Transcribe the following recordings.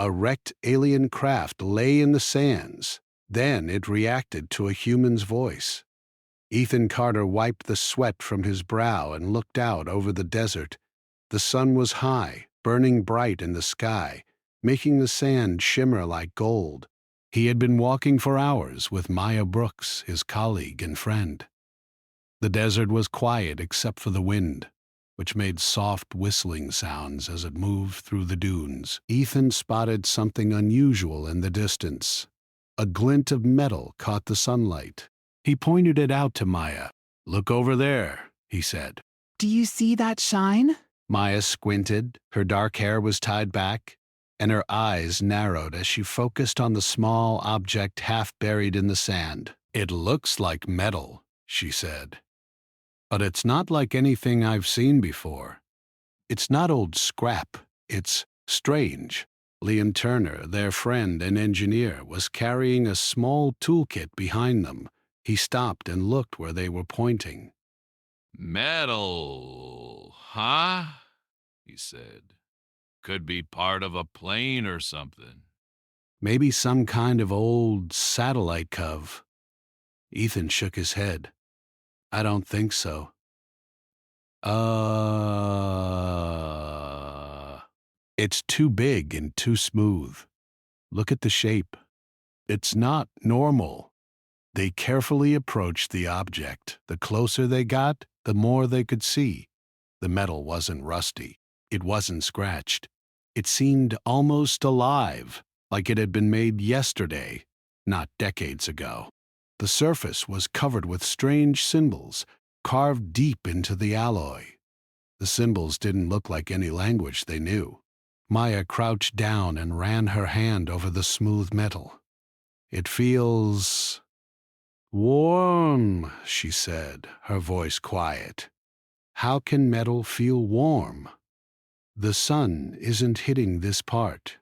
A wrecked alien craft lay in the sands. Then it reacted to a human's voice. Ethan Carter wiped the sweat from his brow and looked out over the desert. The sun was high, burning bright in the sky, making the sand shimmer like gold. He had been walking for hours with Maya Brooks, his colleague and friend. The desert was quiet except for the wind, which made soft whistling sounds as it moved through the dunes. Ethan spotted something unusual in the distance. A glint of metal caught the sunlight. He pointed it out to Maya. "Look over there," he said. "Do you see that shine?" Maya squinted. Her dark hair was tied back, and her eyes narrowed as she focused on the small object half buried in the sand. "It looks like metal," she said. "But it's not like anything I've seen before. It's not old scrap. It's strange." Liam Turner, their friend and engineer, was carrying a small toolkit behind them. He stopped and looked where they were pointing. "Metal, huh?" he said. "Could be part of a plane or something." "Maybe some kind of old satellite cove." Ethan shook his head. "I don't think so." It's too big and too smooth. Look at the shape. It's not normal." They carefully approached the object. The closer they got, the more they could see. The metal wasn't rusty. It wasn't scratched. It seemed almost alive, like it had been made yesterday, not decades ago. The surface was covered with strange symbols, carved deep into the alloy. The symbols didn't look like any language they knew. Maya crouched down and ran her hand over the smooth metal. "It feels warm," she said, her voice quiet. "How can metal feel warm? The sun isn't hitting this part."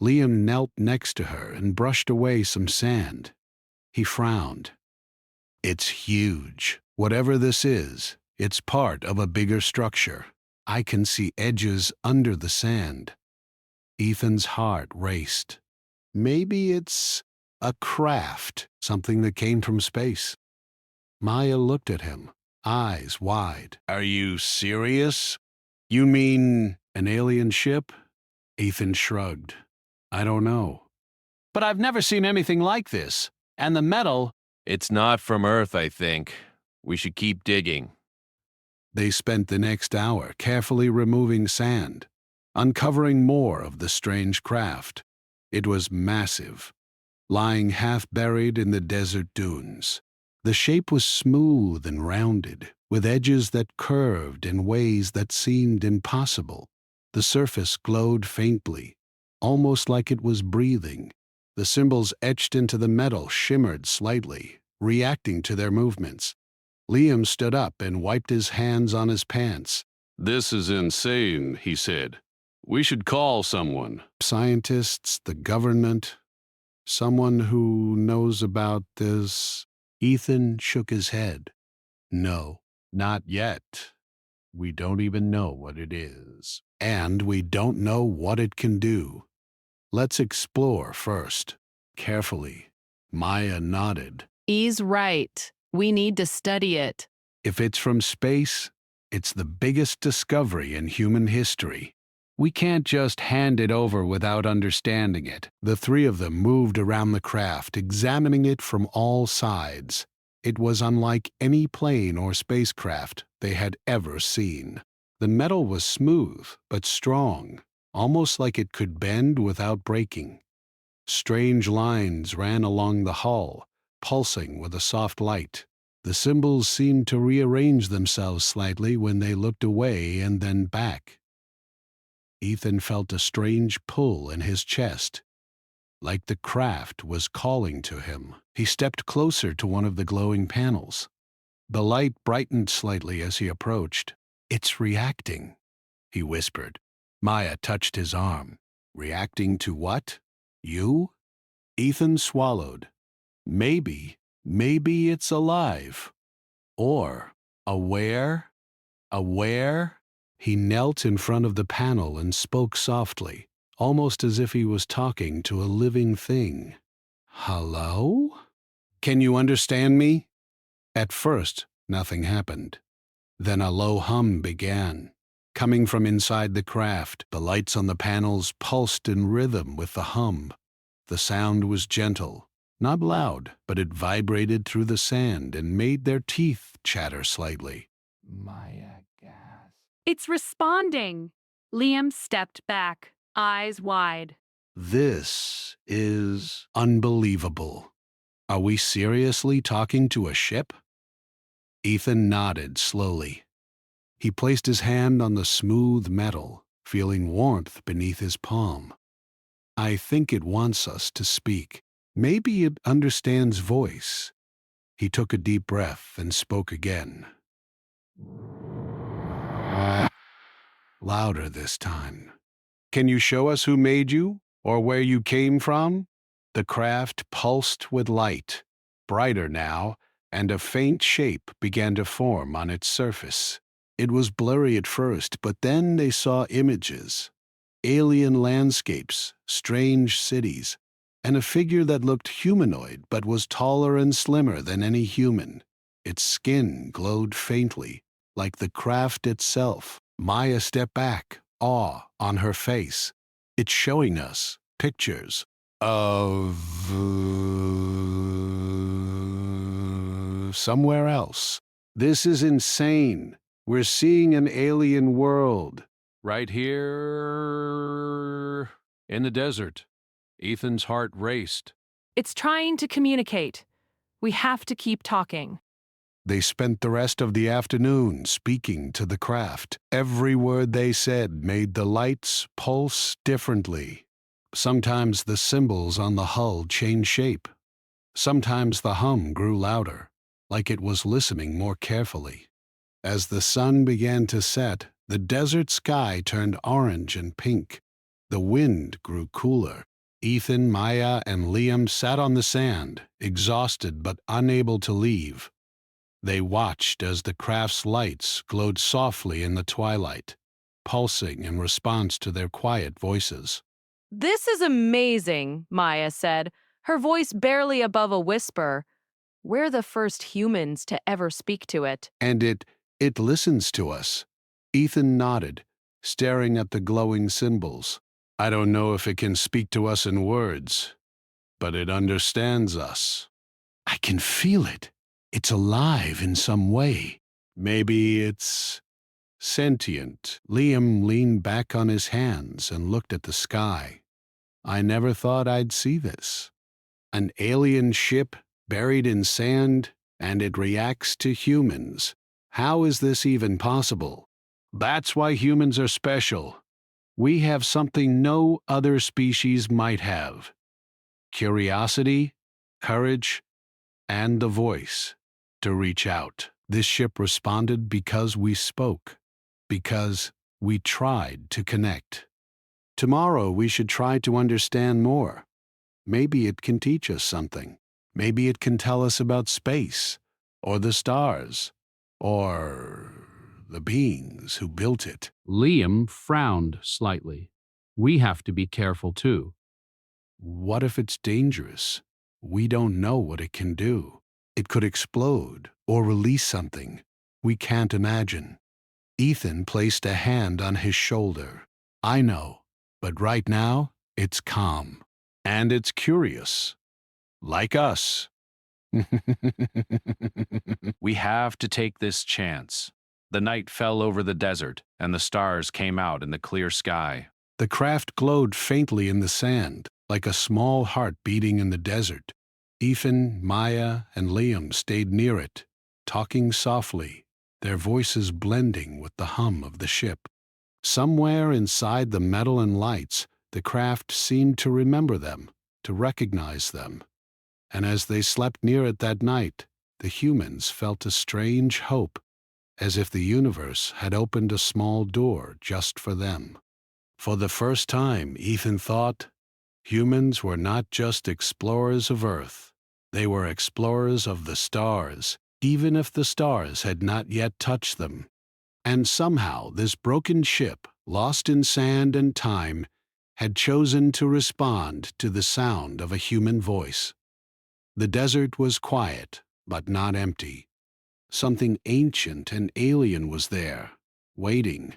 Liam knelt next to her and brushed away some sand. He frowned. "It's huge. Whatever this is, it's part of a bigger structure. I can see edges under the sand." Ethan's heart raced. Maybe it's a craft, something that came from space. Maya looked at him, eyes wide. "Are you serious? You mean an alien ship?" Ethan shrugged. "I don't know. But I've never seen anything like this. And the metal—" "It's not from Earth, I think. We should keep digging." They spent the next hour carefully removing sand, uncovering more of the strange craft. It was massive, lying half buried in the desert dunes. The shape was smooth and rounded, with edges that curved in ways that seemed impossible. The surface glowed faintly, almost like it was breathing. The symbols etched into the metal shimmered slightly, reacting to their movements. Liam stood up and wiped his hands on his pants. "This is insane," he said. "We should call someone. Scientists, the government, someone who knows about this." Ethan shook his head. "No, not yet. We don't even know what it is. And we don't know what it can do. Let's explore first." Carefully, Maya nodded. "He's right. We need to study it." "If it's from space, it's the biggest discovery in human history. We can't just hand it over without understanding it." The three of them moved around the craft, examining it from all sides. It was unlike any plane or spacecraft they had ever seen. The metal was smooth but strong, almost like it could bend without breaking. Strange lines ran along the hull, pulsing with a soft light. The symbols seemed to rearrange themselves slightly when they looked away and then back. Ethan felt a strange pull in his chest, like the craft was calling to him. He stepped closer to one of the glowing panels. The light brightened slightly as he approached. "It's reacting," he whispered. Maya touched his arm. "Reacting to what? You?" Ethan swallowed. Maybe it's alive. Or aware? Aware? He knelt in front of the panel and spoke softly. almost as if he was talking to a living thing. "Hello? Can you understand me?" At first, nothing happened. Then a low hum began. Coming from inside the craft, the lights on the panels pulsed in rhythm with the hum. The sound was gentle, not loud, but it vibrated through the sand and made their teeth chatter slightly. Maya gasped. It's responding. Liam stepped back, eyes wide. This is unbelievable. Are we seriously talking to a ship? Ethan nodded slowly. He placed his hand on the smooth metal, feeling warmth beneath his palm. "I think it wants us to speak. Maybe it understands voice." He took a deep breath and spoke again. Louder this time. "Can you show us who made you, or where you came from?" The craft pulsed with light, brighter now, and a faint shape began to form on its surface. It was blurry at first, but then they saw images. Alien landscapes, strange cities, and a figure that looked humanoid but was taller and slimmer than any human. Its skin glowed faintly, like the craft itself. Maya stepped back, awe on her face. "It's showing us pictures of somewhere else. This is insane. We're seeing an alien world." Right here in the desert. Ethan's heart raced. It's trying to communicate. We have to keep talking. They spent the rest of the afternoon speaking to the craft. Every word they said made the lights pulse differently. Sometimes the symbols on the hull changed shape. Sometimes the hum grew louder, like it was listening more carefully. As the sun began to set, the desert sky turned orange and pink. The wind grew cooler. Ethan, Maya, and Liam sat on the sand, exhausted but unable to leave. They watched as the craft's lights glowed softly in the twilight, pulsing in response to their quiet voices. This is amazing, Maya said, her voice barely above a whisper. We're the first humans to ever speak to it. "And it listens to us." Ethan nodded, staring at the glowing symbols. "I don't know if it can speak to us in words, but it understands us." "I can feel it. It's alive in some way. Maybe it's sentient." Liam leaned back on his hands and looked at the sky. "I never thought I'd see this. An alien ship buried in sand, and it reacts to humans. How is this even possible? That's why humans are special. We have something no other species might have: curiosity, courage, and the voice to reach out." This ship responded because we spoke, because we tried to connect. Tomorrow we should try to understand more. Maybe it can teach us something. Maybe it can tell us about space, or the stars, or the beings who built it. Liam frowned slightly. We have to be careful too. What if it's dangerous? We don't know what it can do. It could explode or release something we can't imagine. Ethan placed a hand on his shoulder. "I know, but right now it's calm. And it's curious. Like us." We have to take this chance. The night fell over the desert, and the stars came out in the clear sky. The craft glowed faintly in the sand, like a small heart beating in the desert. Ethan, Maya, and Liam stayed near it, talking softly, their voices blending with the hum of the ship. Somewhere inside the metal and lights, the craft seemed to remember them, to recognize them. And as they slept near it that night, the humans felt a strange hope, as if the universe had opened a small door just for them. For the first time, Ethan thought, humans were not just explorers of Earth. They were explorers of the stars, even if the stars had not yet touched them. And somehow this broken ship, lost in sand and time, had chosen to respond to the sound of a human voice. The desert was quiet, but not empty. Something ancient and alien was there, waiting,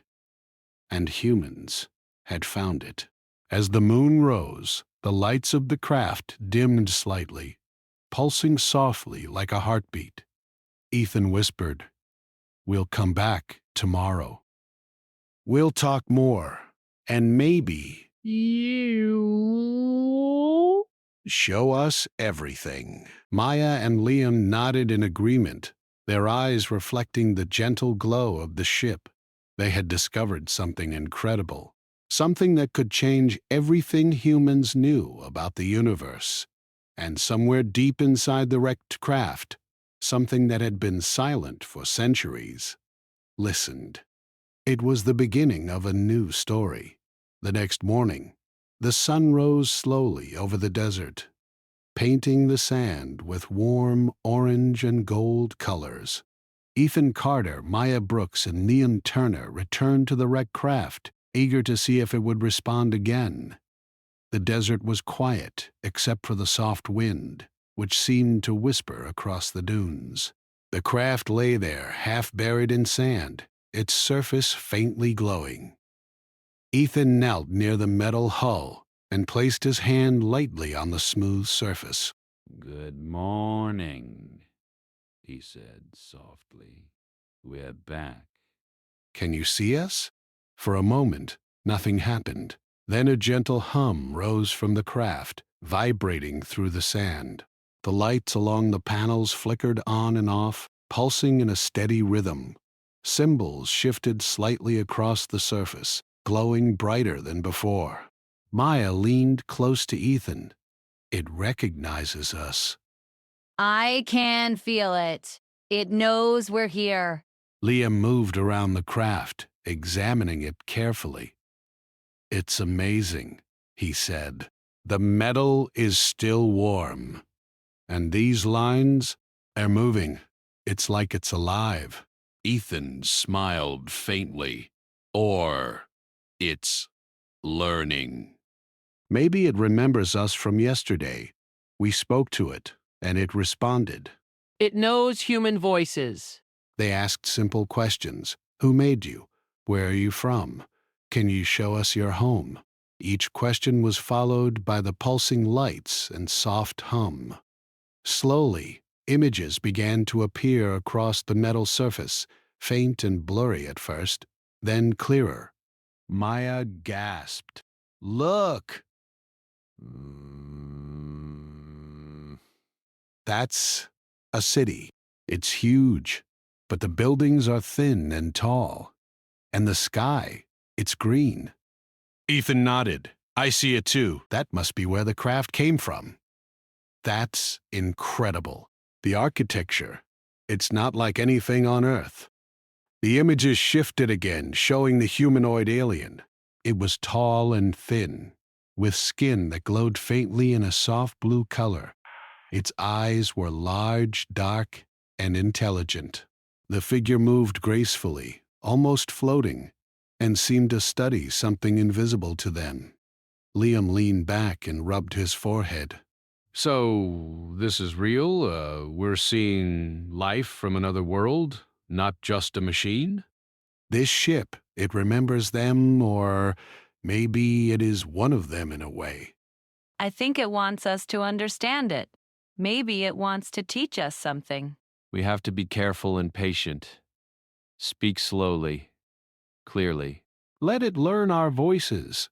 and humans had found it. As the moon rose, the lights of the craft dimmed slightly, pulsing softly like a heartbeat. Ethan whispered, "We'll come back tomorrow. We'll talk more, and maybe you show us everything." Maya and Liam nodded in agreement, their eyes reflecting the gentle glow of the ship. They had discovered something incredible, something that could change everything humans knew about the universe. And somewhere deep inside the wrecked craft, something that had been silent for centuries, listened. It was the beginning of a new story. The next morning, the sun rose slowly over the desert, painting the sand with warm orange and gold colors. Ethan Carter, Maya Brooks, and Liam Turner returned to the wrecked craft, eager to see if it would respond again. The desert was quiet, except for the soft wind, which seemed to whisper across the dunes. The craft lay there, half buried in sand, its surface faintly glowing. Ethan knelt near the metal hull and placed his hand lightly on the smooth surface. "Good morning," he said softly. "We're back." "Can you see us?" For a moment, nothing happened. Then a gentle hum rose from the craft, vibrating through the sand. The lights along the panels flickered on and off, pulsing in a steady rhythm. Symbols shifted slightly across the surface, glowing brighter than before. Maya leaned close to Ethan. "It recognizes us." I can feel it. It knows we're here. Liam moved around the craft, examining it carefully. "It's amazing," he said. "The metal is still warm. And these lines are moving. It's like it's alive." Ethan smiled faintly. "Or it's learning. Maybe it remembers us from yesterday. We spoke to it, and it responded." It knows human voices. They asked simple questions. "Who made you? Where are you from? Can you show us your home?" Each question was followed by the pulsing lights and soft hum. Slowly, images began to appear across the metal surface, faint and blurry at first, then clearer. Maya gasped. "Look!" That's a city. It's huge, but the buildings are thin and tall. And the sky, it's green. Ethan nodded. "I see it too. That must be where the craft came from." "That's incredible. The architecture, it's not like anything on Earth." The images shifted again, showing the humanoid alien. It was tall and thin, with skin that glowed faintly in a soft blue color. Its eyes were large, dark, and intelligent. The figure moved gracefully, almost floating, and seemed to study something invisible to them. Liam leaned back and rubbed his forehead. "So, this is real? We're seeing life from another world, not just a machine?" "This ship, it remembers them, or maybe it is one of them in a way." I think it wants us to understand it. Maybe it wants to teach us something. We have to be careful and patient. Speak slowly, clearly. "Let it learn our voices."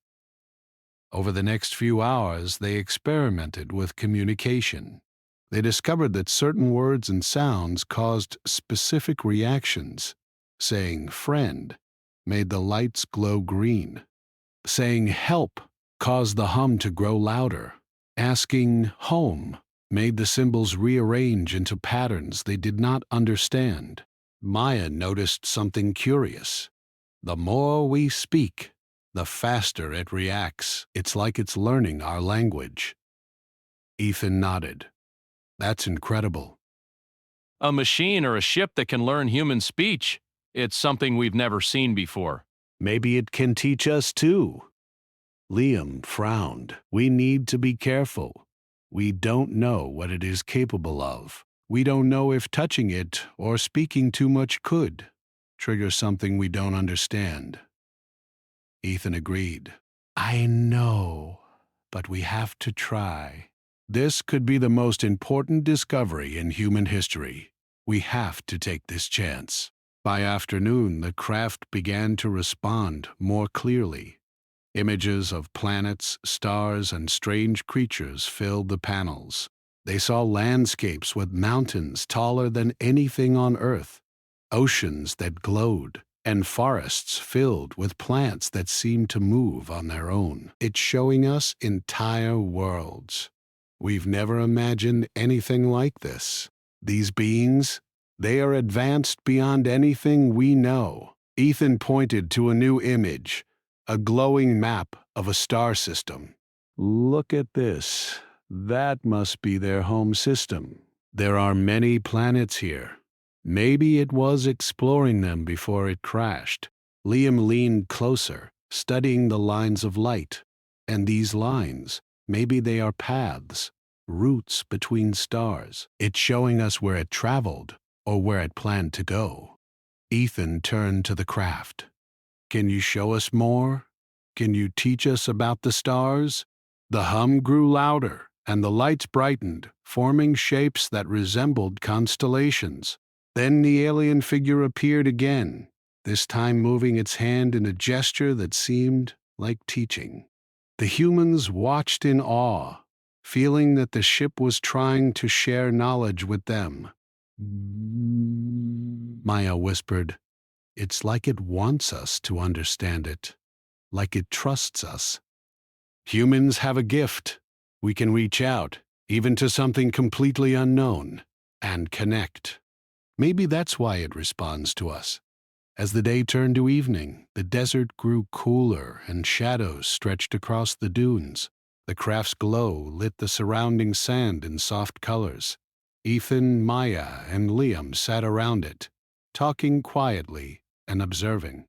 Over the next few hours, they experimented with communication. They discovered that certain words and sounds caused specific reactions. Saying "friend" made the lights glow green. Saying "help" caused the hum to grow louder. Asking "home" made the symbols rearrange into patterns they did not understand. Maya noticed something curious. The more we speak, the faster it reacts. It's like it's learning our language. Ethan nodded. "That's incredible." A machine or a ship that can learn human speech. It's something we've never seen before. "Maybe it can teach us too." Liam frowned. We need to be careful. We don't know what it is capable of. We don't know if touching it or speaking too much could trigger something we don't understand. Ethan agreed. I know, but we have to try. This could be the most important discovery in human history. We have to take this chance. By afternoon, the craft began to respond more clearly. Images of planets, stars, and strange creatures filled the panels. They saw landscapes with mountains taller than anything on Earth, oceans that glowed, and forests filled with plants that seemed to move on their own. It's showing us entire worlds. We've never imagined anything like this. These beings, they are advanced beyond anything we know. Ethan pointed to a new image, a glowing map of a star system. Look at this. That must be their home system. There are many planets here. Maybe it was exploring them before it crashed. Liam leaned closer, studying the lines of light. And these lines, maybe they are paths, routes between stars. It's showing us where it traveled or where it planned to go. Ethan turned to the craft. Can you show us more? Can you teach us about the stars? The hum grew louder, and the lights brightened, forming shapes that resembled constellations. Then the alien figure appeared again, this time moving its hand in a gesture that seemed like teaching. The humans watched in awe, feeling that the ship was trying to share knowledge with them. Maya whispered, "It's like it wants us to understand it, like it trusts us." Humans have a gift. We can reach out, even to something completely unknown, and connect. Maybe that's why it responds to us. As the day turned to evening, the desert grew cooler and shadows stretched across the dunes. The craft's glow lit the surrounding sand in soft colors. Ethan, Maya, and Liam sat around it, talking quietly and observing.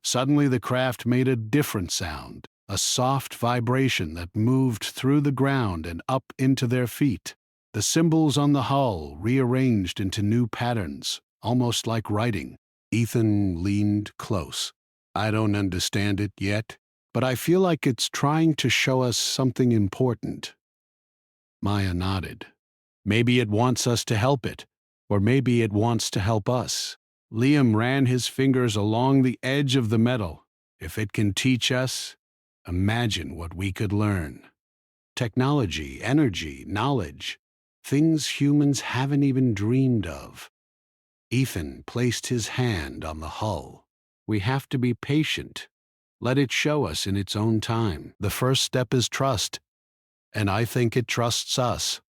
Suddenly the craft made a different sound, a soft vibration that moved through the ground and up into their feet. The symbols on the hull rearranged into new patterns, almost like writing. Ethan leaned close. I don't understand it yet, but I feel like it's trying to show us something important. Maya nodded. Maybe it wants us to help it, or maybe it wants to help us. Liam ran his fingers along the edge of the metal. If it can teach us, imagine what we could learn. Technology, energy, knowledge. Things humans haven't even dreamed of. Ethan placed his hand on the hull. We have to be patient. Let it show us in its own time. The first step is trust, and I think it trusts us.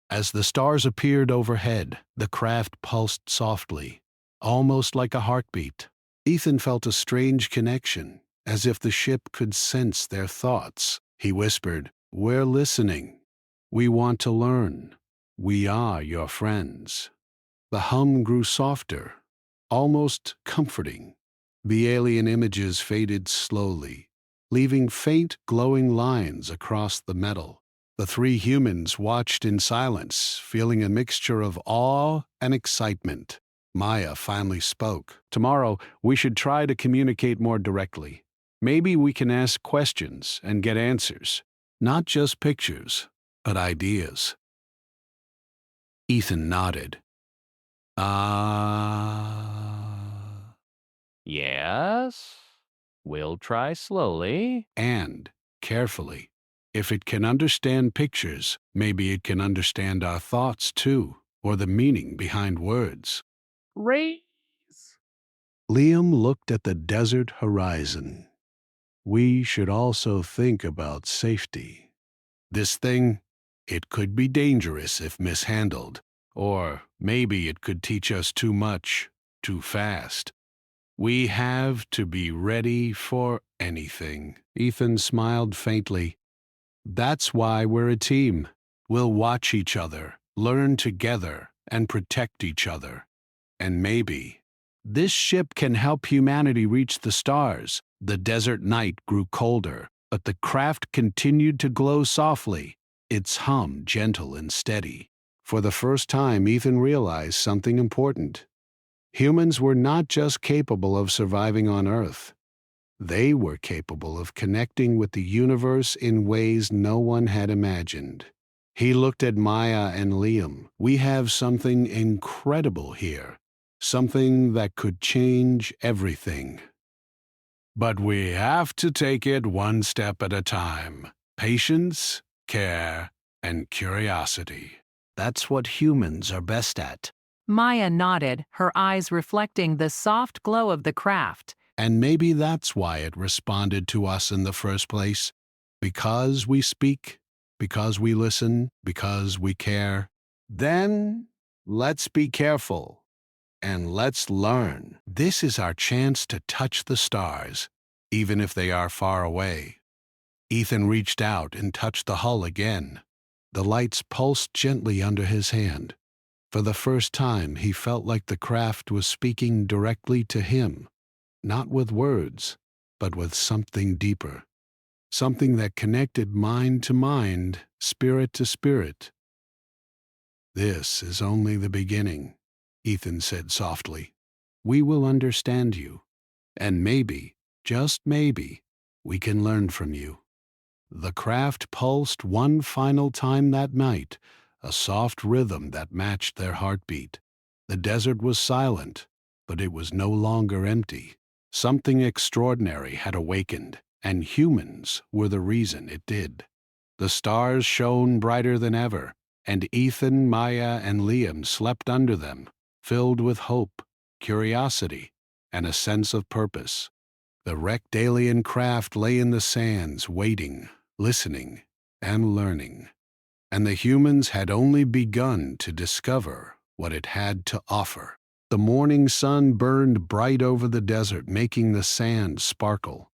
As the stars appeared overhead, the craft pulsed softly, almost like a heartbeat. Ethan felt a strange connection, as if the ship could sense their thoughts. He whispered, "We're listening. We want to learn. We are your friends." The hum grew softer, almost comforting. The alien images faded slowly, leaving faint glowing lines across the metal. The three humans watched in silence, feeling a mixture of awe and excitement. Maya finally spoke. Tomorrow, we should try to communicate more directly. Maybe we can ask questions and get answers. Not just pictures, but ideas. Ethan nodded. Yes, we'll try slowly. And carefully. If it can understand pictures, maybe it can understand our thoughts too, or the meaning behind words. Raise. Liam looked at the desert horizon. We should also think about safety. This thing, it could be dangerous if mishandled, or maybe it could teach us too much, too fast. We have to be ready for anything. Ethan smiled faintly. That's why we're a team. We'll watch each other, learn together, and protect each other. And maybe this ship can help humanity reach the stars. The desert night grew colder, but the craft continued to glow softly, its hum gentle and steady. For the first time, Ethan realized something important. Humans were not just capable of surviving on Earth. They were capable of connecting with the universe in ways no one had imagined. He looked at Maya and Liam. We have something incredible here, something that could change everything. But we have to take it one step at a time. Patience, care, and curiosity. That's what humans are best at. Maya nodded, her eyes reflecting the soft glow of the craft. And maybe that's why it responded to us in the first place. Because we speak, because we listen, because we care. Then let's be careful and let's learn. This is our chance to touch the stars, even if they are far away. Ethan reached out and touched the hull again. The lights pulsed gently under his hand. For the first time, he felt like the craft was speaking directly to him, not with words, but with something deeper, something that connected mind to mind, spirit to spirit. "This is only the beginning," Ethan said softly. "We will understand you, and maybe, just maybe, we can learn from you." The craft pulsed one final time that night, a soft rhythm that matched their heartbeat. The desert was silent, but it was no longer empty. Something extraordinary had awakened, and humans were the reason it did. The stars shone brighter than ever, and Ethan, Maya, and Liam slept under them, filled with hope, curiosity, and a sense of purpose. The wrecked alien craft lay in the sands, waiting, listening, and learning. And the humans had only begun to discover what it had to offer. The morning sun burned bright over the desert, making the sand sparkle.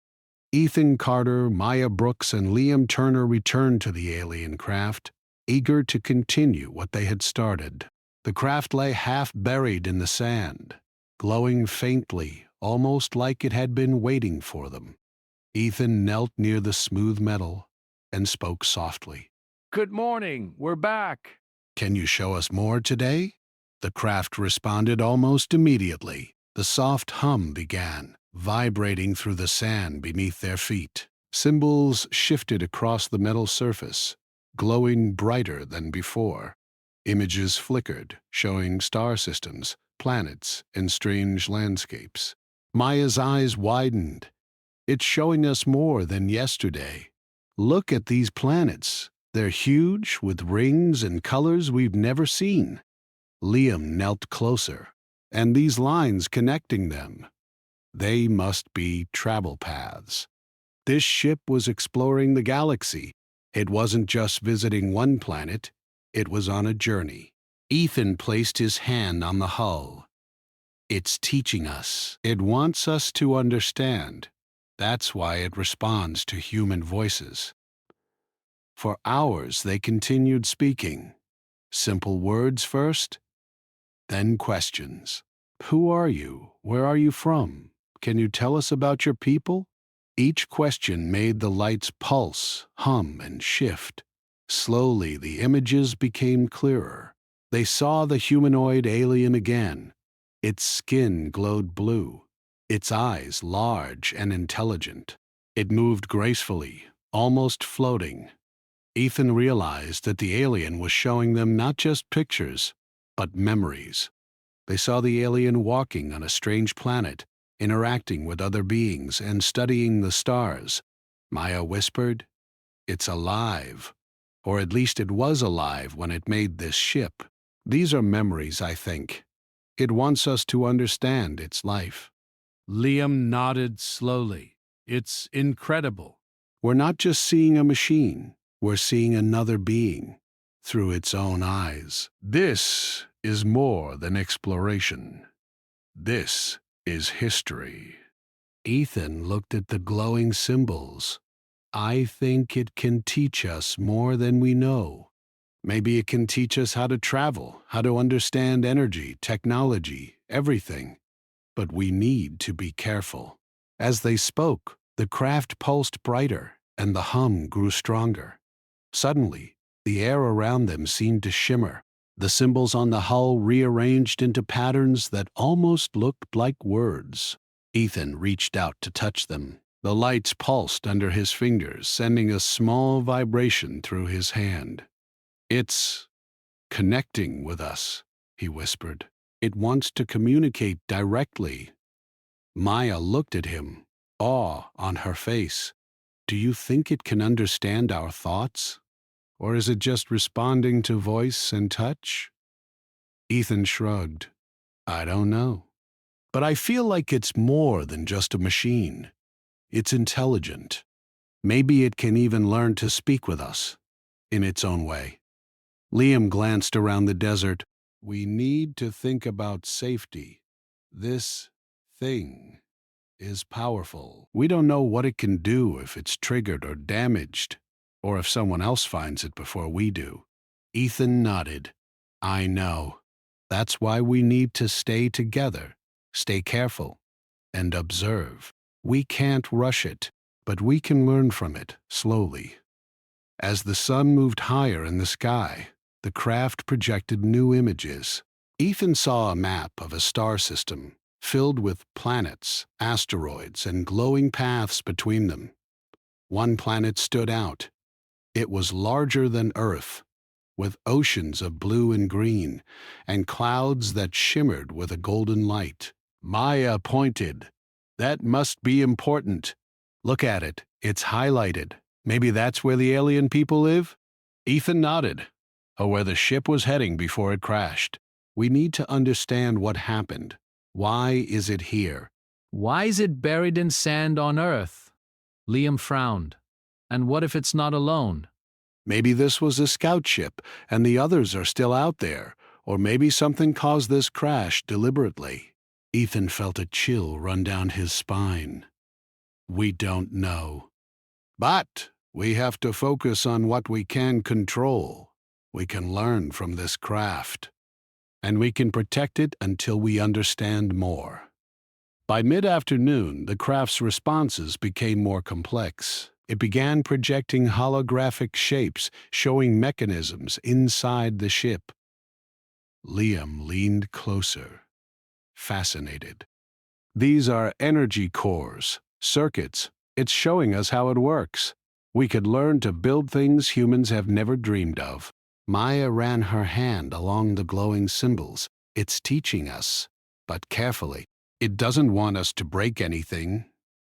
Ethan Carter, Maya Brooks, and Liam Turner returned to the alien craft, eager to continue what they had started. The craft lay half buried in the sand, glowing faintly, almost like it had been waiting for them. Ethan knelt near the smooth metal and spoke softly. Good morning, we're back. "Can you show us more today?" The craft responded almost immediately. The soft hum began, vibrating through the sand beneath their feet. Symbols shifted across the metal surface, glowing brighter than before. Images flickered, showing star systems, planets, and strange landscapes. Maya's eyes widened. "It's showing us more than yesterday. Look at these planets. They're huge, with rings and colors we've never seen." Liam knelt closer. "And these lines connecting them. They must be travel paths." This ship was exploring the galaxy. It wasn't just visiting one planet, it was on a journey. Ethan placed his hand on the hull. "It's teaching us. It wants us to understand. That's why it responds to human voices." For hours they continued speaking. Simple words first, then questions. "Who are you? Where are you from? Can you tell us about your people?" Each question made the lights pulse, hum, and shift. Slowly the images became clearer. They saw the humanoid alien again. Its skin glowed blue, its eyes large and intelligent. It moved gracefully, almost floating. Ethan realized that the alien was showing them not just pictures, but memories. They saw the alien walking on a strange planet, interacting with other beings, and studying the stars. Maya whispered, "It's alive. Or at least it was alive when it made this ship." These are memories, I think. It wants us to understand its life. Liam nodded slowly. "It's incredible." We're not just seeing a machine. We're seeing another being through its own eyes. This is more than exploration. This is history. Ethan looked at the glowing symbols. "I think it can teach us more than we know. Maybe it can teach us how to travel, how to understand energy, technology, everything. But we need to be careful." As they spoke, the craft pulsed brighter, and the hum grew stronger. Suddenly, the air around them seemed to shimmer. The symbols on the hull rearranged into patterns that almost looked like words. Ethan reached out to touch them. The lights pulsed under his fingers, sending a small vibration through his hand. "It's connecting with us," he whispered. "It wants to communicate directly." Maya looked at him, awe on her face. "Do you think it can understand our thoughts? Or is it just responding to voice and touch?" Ethan shrugged. "I don't know. But I feel like it's more than just a machine. It's intelligent. Maybe it can even learn to speak with us, in its own way." Liam glanced around the desert. "We need to think about safety. This thing is powerful. We don't know what it can do if it's triggered or damaged, or if someone else finds it before we do." Ethan nodded. "I know. That's why we need to stay together, stay careful, and observe. We can't rush it, but we can learn from it slowly." As the sun moved higher in the sky, the craft projected new images. Ethan saw a map of a star system filled with planets, asteroids, and glowing paths between them. One planet stood out. It was larger than Earth, with oceans of blue and green, and clouds that shimmered with a golden light. Maya pointed. "That must be important. Look at it. It's highlighted. Maybe that's where the alien people live?" Ethan nodded. "Or where the ship was heading before it crashed. We need to understand what happened. Why is it here?" Why is it buried in sand on Earth? Liam frowned. And what if it's not alone? Maybe this was a scout ship, and the others are still out there. Or maybe something caused this crash deliberately. Ethan felt a chill run down his spine. We don't know. But we have to focus on what we can control. We can learn from this craft. And we can protect it until we understand more. By mid-afternoon, the craft's responses became more complex. It began projecting holographic shapes, showing mechanisms inside the ship. Liam leaned closer, fascinated. "These are energy cores, circuits. It's showing us how it works. We could learn to build things humans have never dreamed of." Maya ran her hand along the glowing symbols. "It's teaching us, but carefully. It doesn't want us to break anything.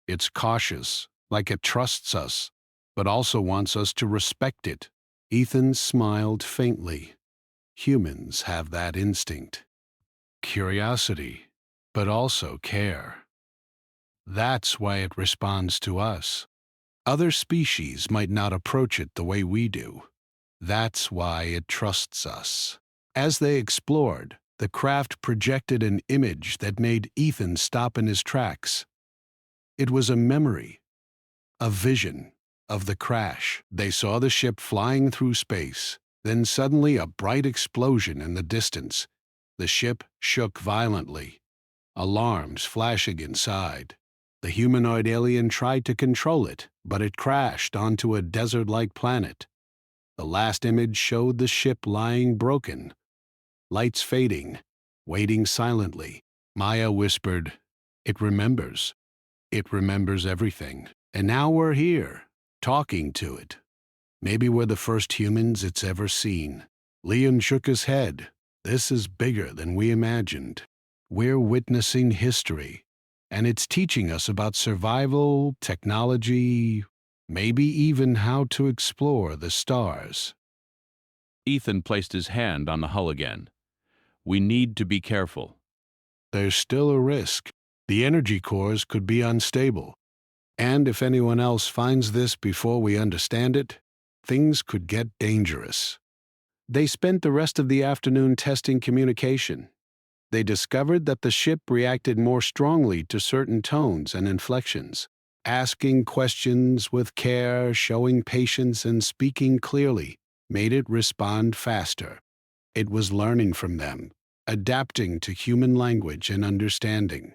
It's cautious, like it trusts us, but also wants us to respect it." Ethan smiled faintly. Humans have that instinct. Curiosity, but also care. That's why it responds to us. Other species might not approach it the way we do. That's why it trusts us. As they explored, the craft projected an image that made Ethan stop in his tracks. It was a memory, a vision of the crash. They saw the ship flying through space, then suddenly a bright explosion in the distance. The ship shook violently, alarms flashing inside. The humanoid alien tried to control it, but it crashed onto a desert-like planet. The last image showed the ship lying broken, lights fading, waiting silently. Maya whispered, "It remembers. It remembers everything. And now we're here, talking to it. Maybe we're the first humans it's ever seen." Liam shook his head. "This is bigger than we imagined. We're witnessing history, and it's teaching us about survival, technology, maybe even how to explore the stars." Ethan placed his hand on the hull again. "We need to be careful." "There's still a risk. The energy cores could be unstable. And if anyone else finds this before we understand it, things could get dangerous." They spent the rest of the afternoon testing communication. They discovered that the ship reacted more strongly to certain tones and inflections. Asking questions with care, showing patience, and speaking clearly made it respond faster. It was learning from them, adapting to human language and understanding.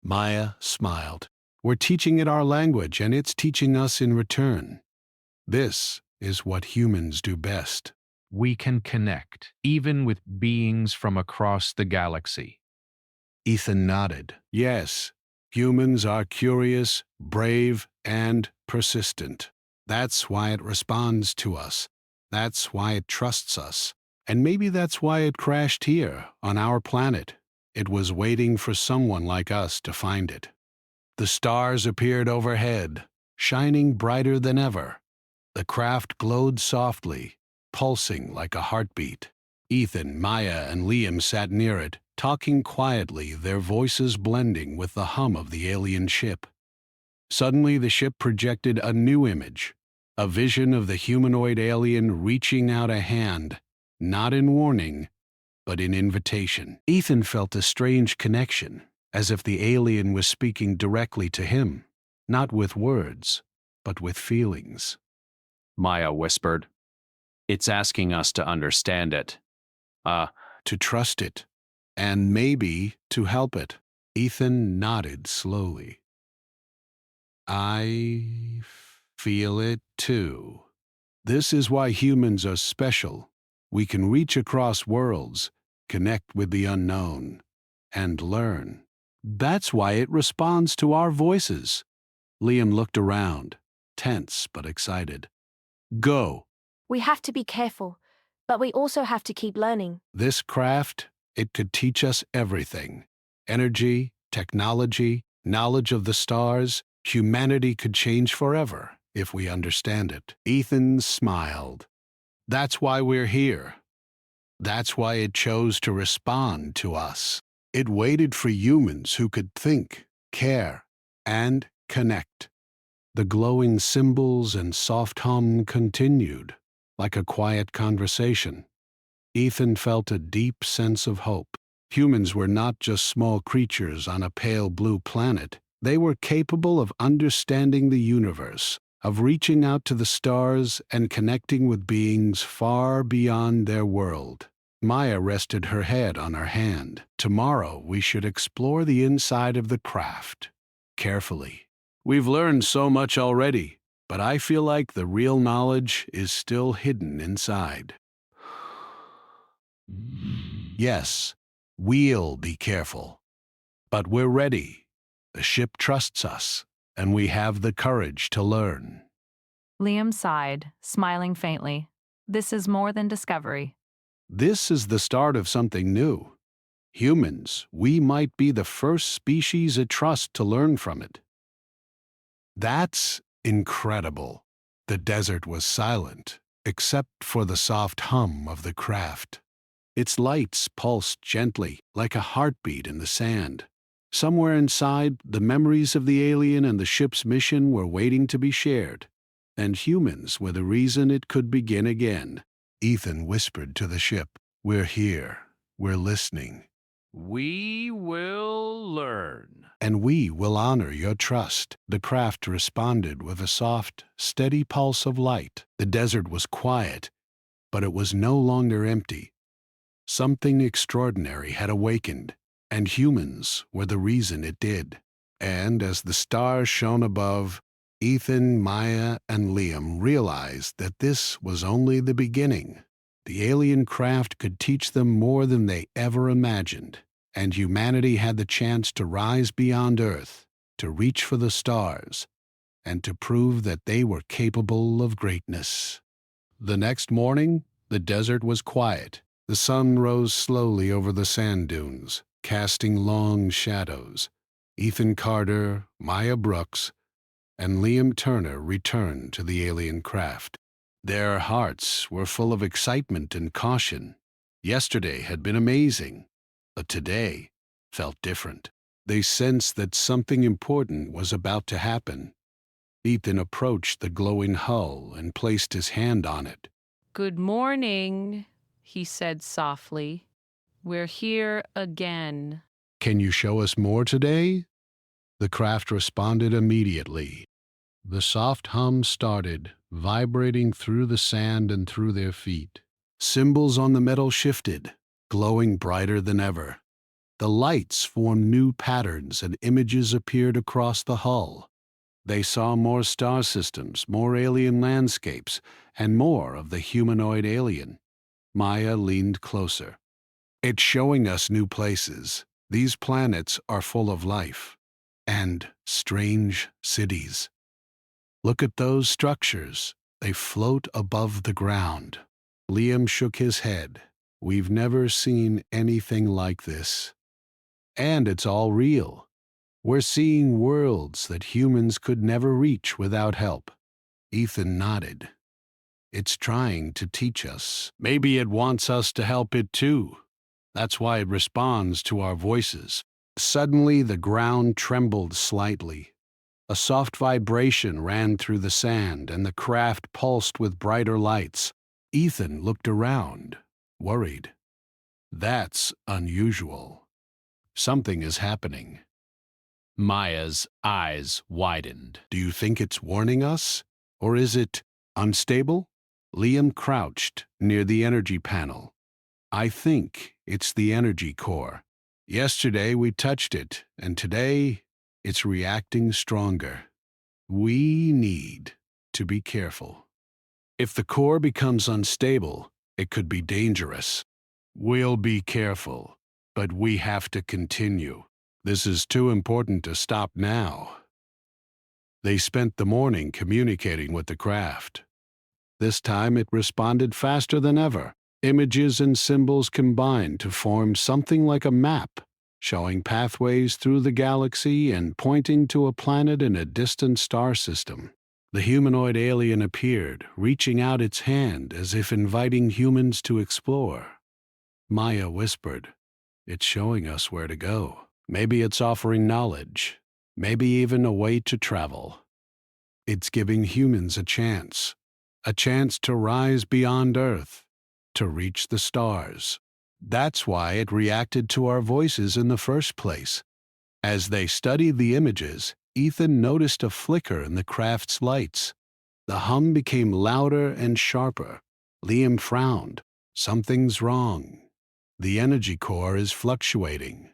Maya smiled. We're teaching it our language, and it's teaching us in return. This is what humans do best. We can connect, even with beings from across the galaxy. Ethan nodded. Yes, humans are curious, brave, and persistent. That's why it responds to us. That's why it trusts us. And maybe that's why it crashed here, on our planet. It was waiting for someone like us to find it. The stars appeared overhead, shining brighter than ever. The craft glowed softly, pulsing like a heartbeat. Ethan, Maya, and Liam sat near it, talking quietly, their voices blending with the hum of the alien ship. Suddenly, the ship projected a new image, a vision of the humanoid alien reaching out a hand, not in warning, but in invitation. Ethan felt a strange connection, as if the alien was speaking directly to him, not with words, but with feelings. Maya whispered. It's asking us to understand it. To trust it, and maybe to help it. Ethan nodded slowly. I feel it too. This is why humans are special. We can reach across worlds, connect with the unknown, and learn. That's why it responds to our voices. Liam looked around, tense but excited. Go. We have to be careful, but we also have to keep learning. This craft, it could teach us everything. Energy, technology, knowledge of the stars. Humanity could change forever if we understand it. Ethan smiled. That's why we're here. That's why it chose to respond to us. It waited for humans who could think, care, and connect. The glowing symbols and soft hum continued, like a quiet conversation. Ethan felt a deep sense of hope. Humans were not just small creatures on a pale blue planet. They were capable of understanding the universe, of reaching out to the stars and connecting with beings far beyond their world. Maya rested her head on her hand. Tomorrow we should explore the inside of the craft, carefully. We've learned so much already, but I feel like the real knowledge is still hidden inside. Yes, we'll be careful. But we're ready. The ship trusts us, and we have the courage to learn. Liam sighed, smiling faintly. This is more than discovery. This is the start of something new. Humans, we might be the first species it trusts to learn from it. That's incredible. The desert was silent, except for the soft hum of the craft. Its lights pulsed gently, like a heartbeat in the sand. Somewhere inside, the memories of the alien and the ship's mission were waiting to be shared, and humans were the reason it could begin again. Ethan whispered to the ship, "We're here. We're listening. We will learn. And we will honor your trust." The craft responded with a soft, steady pulse of light. The desert was quiet, but it was no longer empty. Something extraordinary had awakened, and humans were the reason it did. And as the stars shone above, Ethan, Maya, and Liam realized that this was only the beginning. The alien craft could teach them more than they ever imagined, and humanity had the chance to rise beyond Earth, to reach for the stars, and to prove that they were capable of greatness. The next morning, the desert was quiet. The sun rose slowly over the sand dunes, casting long shadows. Ethan Carter, Maya Brooks, and Liam Turner returned to the alien craft. Their hearts were full of excitement and caution. Yesterday had been amazing, but today felt different. They sensed that something important was about to happen. Ethan approached the glowing hull and placed his hand on it. Good morning, he said softly. We're here again. "Can you show us more today?" The craft responded immediately. The soft hum started, vibrating through the sand and through their feet. Symbols on the metal shifted, glowing brighter than ever. The lights formed new patterns and images appeared across the hull. They saw more star systems, more alien landscapes, and more of the humanoid alien. Maya leaned closer. It's showing us new places. These planets are full of life. And strange cities. Look at those structures. They float above the ground. Liam shook his head. We've never seen anything like this. And it's all real. We're seeing worlds that humans could never reach without help. Ethan nodded. It's trying to teach us. Maybe it wants us to help it too. That's why it responds to our voices. Suddenly, the ground trembled slightly. A soft vibration ran through the sand, and the craft pulsed with brighter lights. Ethan looked around, worried. That's unusual. Something is happening. Maya's eyes widened. Do you think it's warning us? Or is it unstable? Liam crouched near the energy panel. I think it's the energy core. Yesterday we touched it, and today it's reacting stronger. We need to be careful. If the core becomes unstable, it could be dangerous. We'll be careful, but we have to continue. This is too important to stop now. They spent the morning communicating with the craft. This time it responded faster than ever. Images and symbols combined to form something like a map, showing pathways through the galaxy and pointing to a planet in a distant star system. The humanoid alien appeared, reaching out its hand as if inviting humans to explore. Maya whispered, "It's showing us where to go. Maybe it's offering knowledge, maybe even a way to travel. It's giving humans a chance to rise beyond Earth, to reach the stars." That's why it reacted to our voices in the first place. As they studied the images, Ethan noticed a flicker in the craft's lights. The hum became louder and sharper. Liam frowned. Something's wrong. The energy core is fluctuating.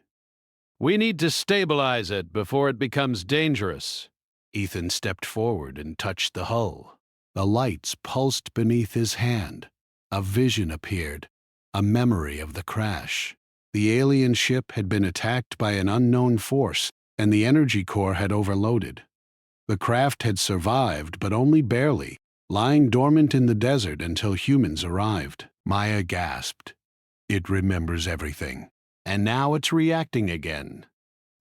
We need to stabilize it before it becomes dangerous. Ethan stepped forward and touched the hull. The lights pulsed beneath his hand. A vision appeared, a memory of the crash. The alien ship had been attacked by an unknown force, and the energy core had overloaded. The craft had survived, but only barely, lying dormant in the desert until humans arrived. Maya gasped. It remembers everything, and now it's reacting again.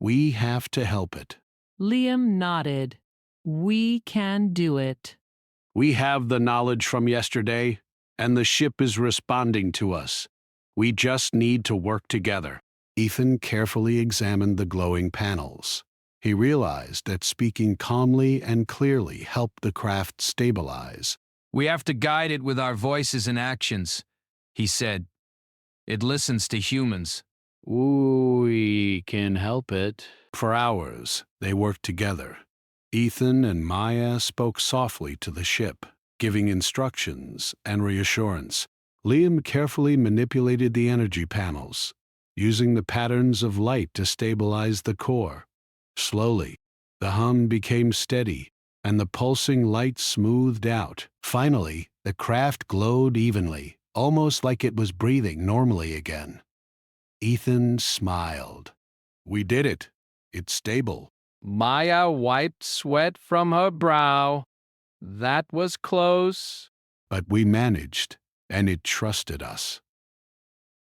We have to help it. Liam nodded. We can do it. We have the knowledge from yesterday, and the ship is responding to us. We just need to work together. Ethan carefully examined the glowing panels. He realized that speaking calmly and clearly helped the craft stabilize. We have to guide it with our voices and actions, he said. It listens to humans. We can help it. For hours, they worked together. Ethan and Maya spoke softly to the ship, giving instructions and reassurance. Liam carefully manipulated the energy panels, using the patterns of light to stabilize the core. Slowly, the hum became steady, and the pulsing light smoothed out. Finally, the craft glowed evenly, almost like it was breathing normally again. Ethan smiled. We did it. It's stable. Maya wiped sweat from her brow. That was close. But we managed, and it trusted us.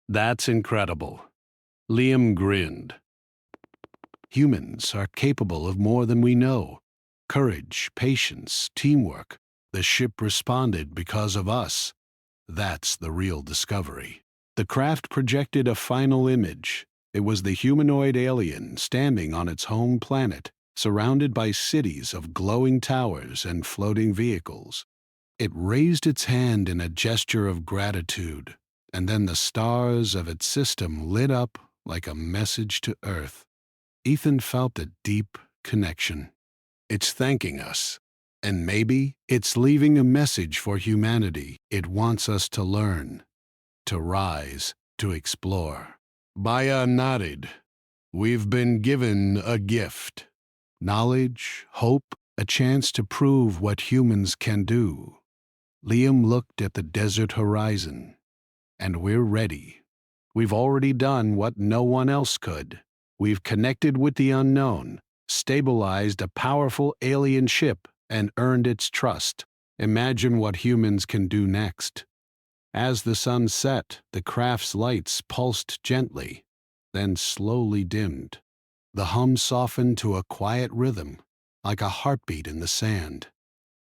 That's incredible. Liam grinned. Humans are capable of more than we know. Courage, patience, teamwork. The ship responded because of us. That's the real discovery. The craft projected a final image. It was the humanoid alien standing on its home planet, surrounded by cities of glowing towers and floating vehicles. It raised its hand in a gesture of gratitude, and then the stars of its system lit up like a message to Earth. Ethan felt a deep connection. It's thanking us, and maybe it's leaving a message for humanity. It wants us to learn, to rise, to explore. Maya nodded. We've been given a gift. Knowledge, hope, a chance to prove what humans can do. Liam looked at the desert horizon. And we're ready. We've already done what no one else could. We've connected with the unknown, stabilized a powerful alien ship, and earned its trust. Imagine what humans can do next. As the sun set, the craft's lights pulsed gently, then slowly dimmed. The hum softened to a quiet rhythm, like a heartbeat in the sand.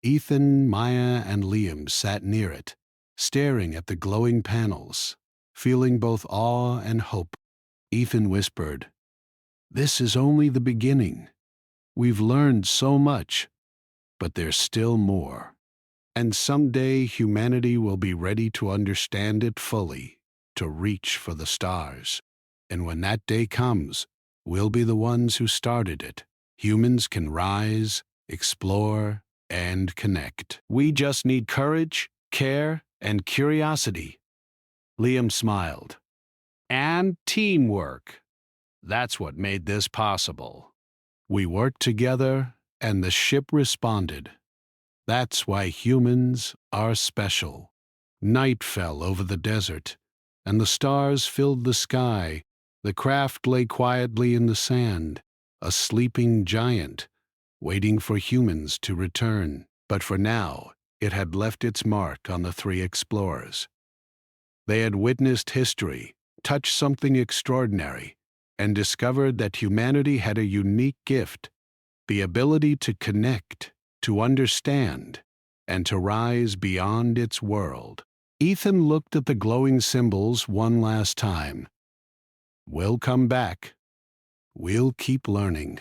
Ethan, Maya, and Liam sat near it, staring at the glowing panels, feeling both awe and hope. Ethan whispered, "This is only the beginning. We've learned so much, but there's still more. And someday humanity will be ready to understand it fully, to reach for the stars. And when that day comes, we'll be the ones who started it. Humans can rise, explore, and connect. We just need courage, care, and curiosity." Liam smiled. "And teamwork. That's what made this possible. We worked together, and the ship responded. That's why humans are special." Night fell over the desert, and the stars filled the sky. The craft lay quietly in the sand, a sleeping giant, waiting for humans to return. But for now, it had left its mark on the three explorers. They had witnessed history, touched something extraordinary, and discovered that humanity had a unique gift, the ability to connect, to understand, and to rise beyond its world. Ethan looked at the glowing symbols one last time. "We'll come back. We'll keep learning.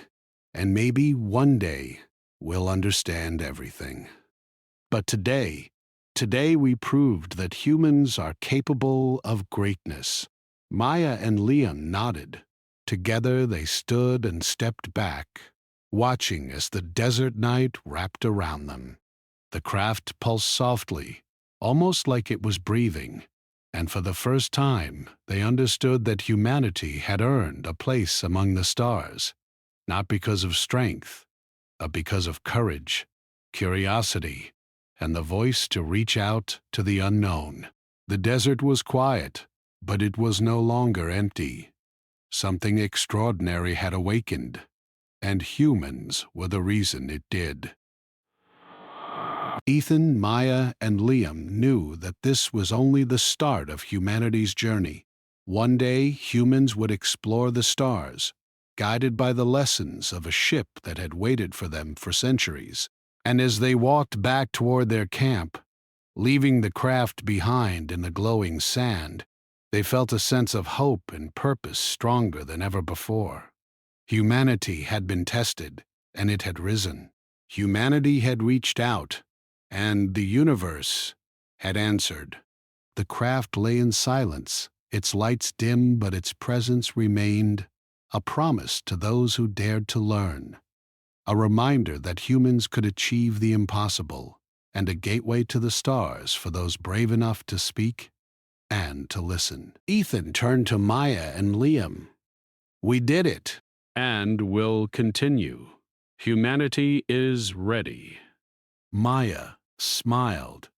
And maybe one day we'll understand everything. But today we proved that humans are capable of greatness." Maya and Liam nodded. Together they stood and stepped back, watching as the desert night wrapped around them. The craft pulsed softly, almost like it was breathing, and for the first time they understood that humanity had earned a place among the stars, not because of strength, but because of courage, curiosity, and the voice to reach out to the unknown. The desert was quiet, but it was no longer empty. Something extraordinary had awakened, and humans were the reason it did. Ethan, Maya, and Liam knew that this was only the start of humanity's journey. One day, humans would explore the stars, guided by the lessons of a ship that had waited for them for centuries. And as they walked back toward their camp, leaving the craft behind in the glowing sand, they felt a sense of hope and purpose stronger than ever before. Humanity had been tested, and it had risen. Humanity had reached out, and the universe had answered. The craft lay in silence, its lights dim, but its presence remained, a promise to those who dared to learn, a reminder that humans could achieve the impossible, and a gateway to the stars for those brave enough to speak and to listen. Ethan turned to Maya and Liam. "We did it, and will continue. Humanity is ready." Maya smiled.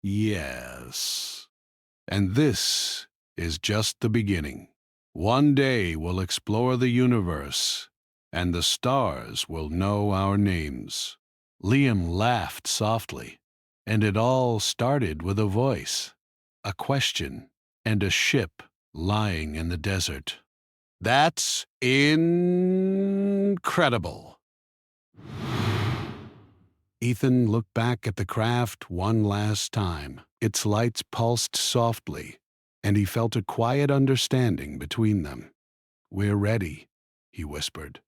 "Yes. And this is just the beginning. One day we'll explore the universe, and the stars will know our names." Liam laughed softly, and it all started with a voice, a question, and a ship lying in the desert. "That's incredible." Ethan looked back at the craft one last time. Its lights pulsed softly, and he felt a quiet understanding between them. "We're ready," he whispered.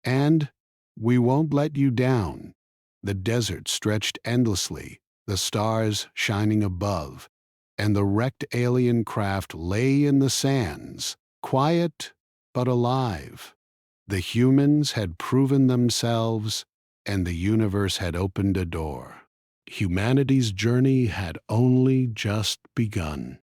"And we won't let you down." The desert stretched endlessly, the stars shining above, and the wrecked alien craft lay in the sands, quiet but alive. The humans had proven themselves, and the universe had opened a door. Humanity's journey had only just begun.